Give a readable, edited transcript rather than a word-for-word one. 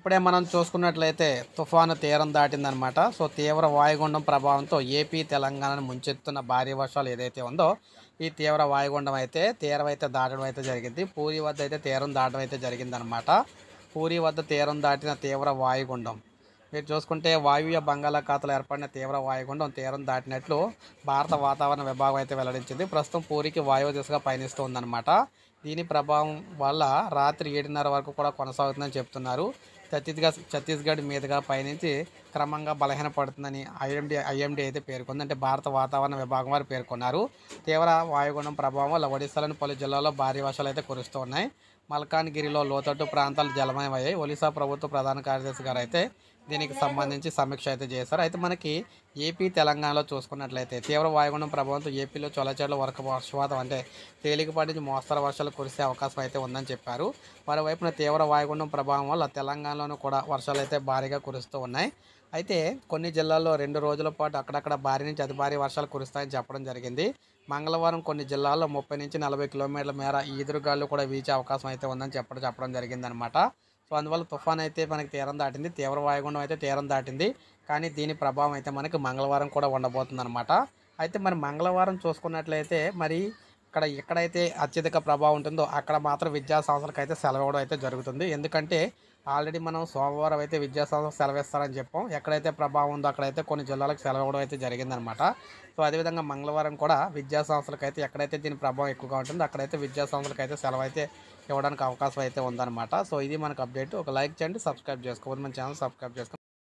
ఇప్పుడే మనం చూసుకున్నట్లయితే తుఫాను తీరం దాటిందనమాట. సో, తీవ్ర వాయుగుండం ప్రభావంతో ఏపీ, తెలంగాణను ముంచెత్తున్న భారీ వర్షాలు ఏదైతే ఉందో, ఈ తీవ్ర వాయుగుండం అయితే తీరం అయితే దాటడం అయితే జరిగింది. పూరీ వద్ద అయితే తీరం దాటడం అయితే జరిగిందనమాట. పూరీ వద్ద తీరం దాటిన తీవ్ర వాయుగుండం. మీరు చూసుకుంటే వాయువ్య బంగాళాఖాతంలో ఏర్పడిన తీవ్ర వాయుగుండం తీరం దాటినట్లు భారత వాతావరణ విభాగం అయితే వెల్లడించింది. ప్రస్తుతం పూరికి వాయువ్య దిశగా పయనిస్తూ ఉందన్నమాట. దీని ప్రభావం వల్ల రాత్రి 7:30 వరకు కూడా కొనసాగుతుందని చెప్తున్నారు. ఛత్తీస్గఢ్ మీదుగా పయనించి క్రమంగా బలహీనపడుతుందని ఐఎండీ అయితే పేర్కొంది. అంటే భారత వాతావరణ విభాగం వారు పేర్కొన్నారు. తీవ్ర వాయుగుండం ప్రభావం వల్ల ఒడిశాలోని పలు జిల్లాల్లో భారీ వర్షాలు అయితే కురుస్తూ ఉన్నాయి. మల్కాన్గిరిలో లోతట్టు ప్రాంతాలు జలమయమయ్యాయి. ఒడిశా ప్రభుత్వ ప్రధాన కార్యదర్శి గారు అయితే దీనికి సంబంధించి సమీక్ష అయితే చేశారు. అయితే మనకి ఏపీ, తెలంగాణలో చూసుకున్నట్లయితే తీవ్ర వాయుగుండం ప్రభావంతో ఏపీలో చొల్లచెర్ల వర్షపాతం అంటే తేలికపాటి నుంచి మోస్తరు వర్షాలు కురిసే అవకాశం అయితే ఉందని చెప్పారు. మరోవైపున తీవ్ర వాయుగుండం ప్రభావం వల్ల తెలంగాణలోనూ కూడా వర్షాలు అయితే భారీగా కురుస్తూ ఉన్నాయి. అయితే కొన్ని జిల్లాల్లో 2 రోజుల పాటు అక్కడక్కడ భారీ నుంచి అతి భారీ వర్షాలు కురుస్తాయని చెప్పడం జరిగింది. మంగళవారం కొన్ని జిల్లాల్లో 30 నుంచి 40 కిలోమీటర్ల మేర ఈదురుగాలు కూడా వీచే అవకాశం అయితే ఉందని చెప్పడం జరిగిందనమాట. సో, అందువల్ల తుఫాన్ అయితే మనకి తీరం దాటింది. తీవ్ర వాయుగుండం అయితే తీరం దాటింది. కానీ దీని ప్రభావం అయితే మనకి మంగళవారం కూడా ఉండబోతుందన్నమాట. అయితే మరి మంగళవారం చూసుకున్నట్లయితే మరి ఎక్కడైతే అత్యధిక ప్రభావం ఉంటుందో అక్కడ మాత్రం విద్యా సంస్థలకైతే సెలవు ఇవ్వడం అయితే జరుగుతుంది. ఎందుకంటే ఆల్రెడీ మనం సోమవారం అయితే విద్యా సంస్థలకు సెలవిస్తారని చెప్పాం. ఎక్కడైతే ప్రభావం ఉందో అక్కడైతే కొన్ని జిల్లాలకు సెలవు ఇవ్వడం అయితే జరిగిందనమాట. సో, అదేవిధంగా మంగళవారం కూడా విద్యా సంస్థలకైతే ఎక్కడైతే దీని ప్రభావం ఎక్కువగా ఉంటుందో అక్కడైతే విద్యా సంస్థలకైతే సెలవు అయితే ఇవ్వడానికి అవకాశం అయితే ఉందన్నమాట. సో, ఇది మనకు అప్డేట్. ఒక లైక్ చేయండి, సబ్స్క్రైబ్ చేసుకోవాలి. మన ఛానల్ సబ్స్క్రైబ్ చేసుకోండి.